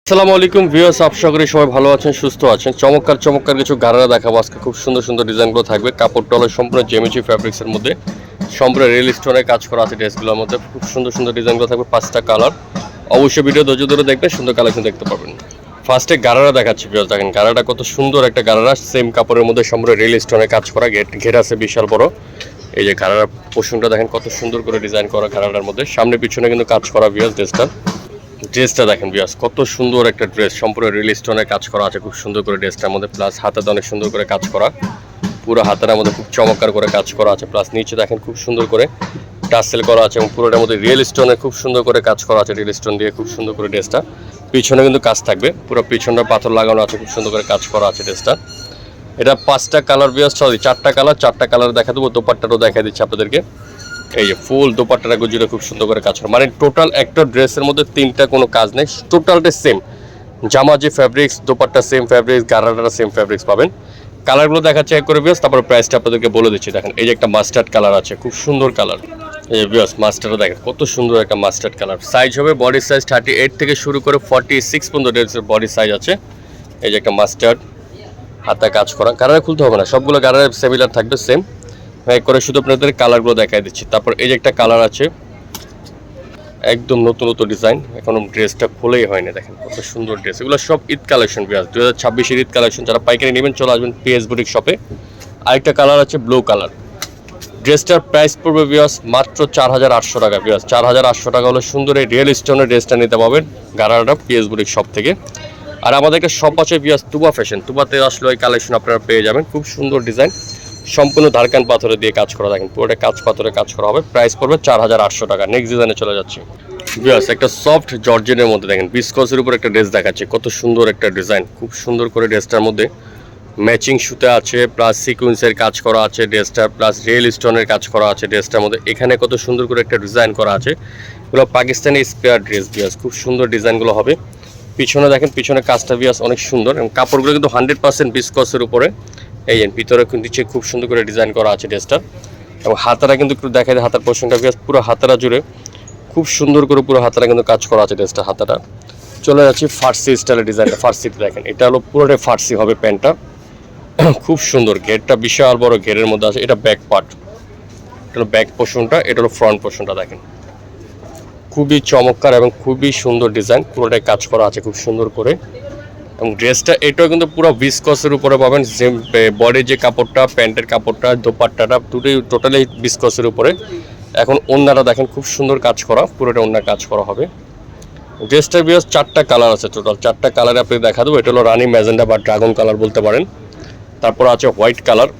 আসসালামু আলাইকুম ভিউয়ার্স, আশা করি সবাই ভালো আছেন, সুস্থ আছেন। চমৎকার কিছু গারারা দেখাবো আজকে। খুব সুন্দর ডিজাইনগুলো থাকবে। কাপড়টা হলো সম্পূর্ণ জেমিচি ফ্যাব্রিক্সের মধ্যে, সম্পূর্ণ রিয়েল স্টোনের কাজ করা আছে ড্রেসগুলোর মধ্যে। খুব সুন্দর ডিজাইনগুলো থাকবে, 5টা কালার। অবশ্যই ভিডিও ধৈর্য ধরে দেখবেন, সুন্দর কালেকশন দেখতে পারবেন। ফার্স্টে গারারা দেখাচ্ছি ভিউয়ার্স, দেখেন গারাটা কত সুন্দর একটা গারারা। সেম কাপড়ের মধ্যে সম্পূর্ণ রিয়েল স্টোনের কাজ করা, ঘের আছে বিশাল বড়। এই যে গারার পোর্শনটা দেখেন কত সুন্দর করে ডিজাইন করা গারাটার মধ্যে। সামনে পিছনে কিন্তু কাজ করা ভিউয়ার্স। ড্রেসটা দেখেন ভিউয়ার্স, কত সুন্দর একটা ড্রেস, সম্পূর্ণ রিয়েল স্টোনের কাজ করা আছে খুব সুন্দর করে ড্রেসটার মধ্যে। প্লাস হাতাতে অনেক সুন্দর করে কাজ করা, পুরো হাতার মধ্যে খুব চমৎকার করে কাজ করা আছে। প্লাস নিচে দেখেন খুব সুন্দর করে টাসেল করা আছে এবং পুরোটার মধ্যে রিয়েল স্টোনে খুব সুন্দর করে কাজ করা আছে। রিয়েল স্টোন দিয়ে খুব সুন্দর করে ড্রেসটা, পিছনে কিন্তু কাজ থাকবে, পুরো পিছনটা পাথর লাগানো আছে, খুব সুন্দর করে কাজ করা আছে ড্রেসটা। এটা 5টা কালার ভিউয়ার্স, সরি 4টা কালার দেখা দেবো। দোপাট্টাটাও দেখা দিচ্ছি আপনাদেরকে। এই যে ফুল দোপাট্টাটা গুজিরে খুব সুন্দর করে কাজ করা, মানে টোটাল একটা ড্রেসের মধ্যে 3টা কোনো কাজ নেই, টোটালটা সেম। জামা যে ফ্যাব্রিক্স, দোপাট্টা সেম ফ্যাব্রিক্স, গারাটা সেম ফ্যাব্রিক্স পাবেন। কালারগুলো দেখাচ্ছে এক করে ভিউয়ার্স, তারপর প্রাইসটা আপনাদেরকে বলে দিচ্ছি। দেখেন এই যে একটা মাস্টার্ড কালার আছে, খুব সুন্দর কালার। এই ভিউয়ার্স মাস্টার্ডটা দেখেন কত সুন্দর একটা মাস্টার্ড কালার। সাইজ হবে বডি সাইজ 38 থেকে শুরু করে 46 পর্যন্ত ড্রেসের বডি সাইজ আছে। এই যে একটা মাস্টার্ড, হাতে কাজ করা, গারারা খুলতে হবে না, সবগুলো গারারা সিমিলার থাকবে সেম করে, শুধু আপনাদের কালারগুলো দেখাই দিচ্ছি। তারপর এই যে একটা কালার আছে, একদম নতুন ডিজাইন, এখনো ড্রেসটা খোলাই হয়নি। দেখেন কত সুন্দর ড্রেস, এগুলো সব ঈদ কালেকশন ভিউয়ার্স, 2026-এর ঈদ কালেকশন। যারা পাইকারি নেবেন চলে আসবেন পিএস বুটিক শপে। আরেকটা কালার আছে ব্লু কালার। ড্রেসটার প্রাইস পড়বে ভিউয়ার্স মাত্র 4800 টাকা। ভিউয়ার্স 4800 টাকা হলো সুন্দর এই রিয়েল স্টোনের ড্রেসটা নিতে পারবেন গারাটা পিএস বুটিক শপ থেকে। আর আমাদেরকে শপ আছে ভিউয়ার্স তুবা ফ্যাশন, তুবাতে আসলে ওই কালেকশন আপনারা পেয়ে যাবেন। খুব সুন্দর ডিজাইন, সম্পূর্ণ ধারকান পাথরে দিয়ে কাজ করা, দেখেন পুরোটা কাজ পাথরে কাজ করা হবে। প্রাইস পড়বে 4800 টাকা। নেক্সট ডিজাইনে চলে যাচ্ছি ভিউয়ার্স, একটা সফট জর্জেনের মধ্যে দেখেন বিস্কসের উপর একটা ড্রেস দেখাচ্ছে, কত সুন্দর একটা ডিজাইন। খুব সুন্দর করে ড্রেসটার মধ্যে ম্যাচিং সুতা আছে, প্লাস সিকুয়েন্সের কাজ করা আছে ড্রেসটা, প্লাস রিয়েল স্টোনের কাজ করা আছে ড্রেসটার মধ্যে। এখানে কত সুন্দর করে একটা ডিজাইন করা আছে, এগুলো পাকিস্তানি স্পেয়ার ড্রেস ভিউয়ার্স, খুব সুন্দর ডিজাইনগুলো হবে। পিছনে দেখেন, পিছনে কাজটা ভিউয়ার্স অনেক সুন্দর এবং কাপড়গুলো কিন্তু 100% বিস্কসের উপরে। এই ভিতরে কিন্তু খুব সুন্দর করে ডিজাইন করা আছে ড্রেসটা। এবং হাতারা কিন্তু একটু দেখা যায়, হাতার পোর্শনটা পুরো হাতারা জুড়ে খুব সুন্দর করে পুরো হাতারা কিন্তু কাজ করা আছে ড্রেসটা। হাতাটা চলে যাচ্ছে ফার্সি স্টাইলের ডিজাইনটা। ফার্সিতে দেখেন এটা হলো পুরোটাই ফার্সি হবে প্যান্টটা, খুব সুন্দর। ঘেরটা বিশাল বড় ঘেরের মধ্যে আছে। এটা ব্যাক পার্ট, এটা হলো ব্যাক পোর্শনটা, এটা হলো ফ্রন্ট পোর্শনটা। দেখেন খুবই চমৎকার এবং খুবই সুন্দর ডিজাইন, পুরোটাই কাজ করা আছে খুব সুন্দর করে। এবং ড্রেসটা এটাও কিন্তু পুরো বিস্কসের উপরে পাবেন। যে বডির যে কাপড়টা, প্যান্টের কাপড়টা, দোপাট্টাটা দুটোই টোটালি বিস্কসের উপরে। এখন ওড়নাটা দেখেন খুব সুন্দর কাজ করা, পুরোটা ওড়না কাজ করা হবে। ড্রেসটার ভিউয়ার্স 4টা কালার আছে, টোটাল 4টা কালারে আপনি দেখা দেবো। এটা হলো রানি ম্যাজেন্ডা বা ড্রাগন কালার বলতে পারেন। তারপর আছে হোয়াইট কালার।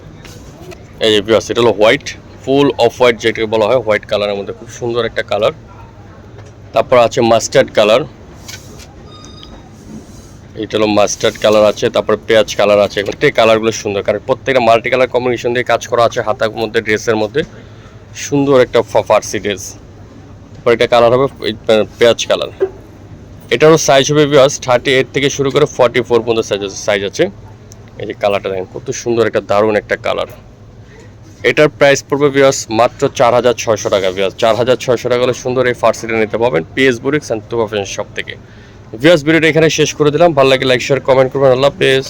এই যে ভিউয়ার্স এটা হলো হোয়াইট, ফুল অফ হোয়াইট যেটাকে বলা হয়, হোয়াইট কালারের মধ্যে খুব সুন্দর একটা কালার। তারপর আছে মাস্টার্ড কালার, এটা হলো মাস্টার্ড কালার আছে। তারপর পেঁয়াজ কালার আছে। প্রত্যেক কালারগুলো সুন্দর, কারণ প্রত্যেকটা মাল্টি কালার কম্বিনেশন দিয়ে কাজ করা আছে হাতার মধ্যে, ড্রেসের মধ্যে সুন্দর একটা ফার্সি ড্রেস। তারপর এটা কালার হবে পেঁয়াজ কালার। এটারও সাইজ হবে ভিউয়ার্স 38 থেকে শুরু করে 44 পর্যন্ত সাইজ আছে। এই যে কালারটা দেখেন কত সুন্দর, একটা দারুণ একটা কালার। এটার প্রাইস পড়বে ভিউয়ার্স মাত্র 4600 টাকা। ভিউয়ার্স 4600 টাকা হলে সুন্দর এই ফার্সিটা নিতে পারবেন PS boutiques and Tuba fashion shop থেকে। ভিউয়ার্স ভিডিওটা এখানে শেষ করে দিলাম। ভালো লাগে লাইক শেয়ার কমেন্ট করবেন। আল্লাহ হাফেজ।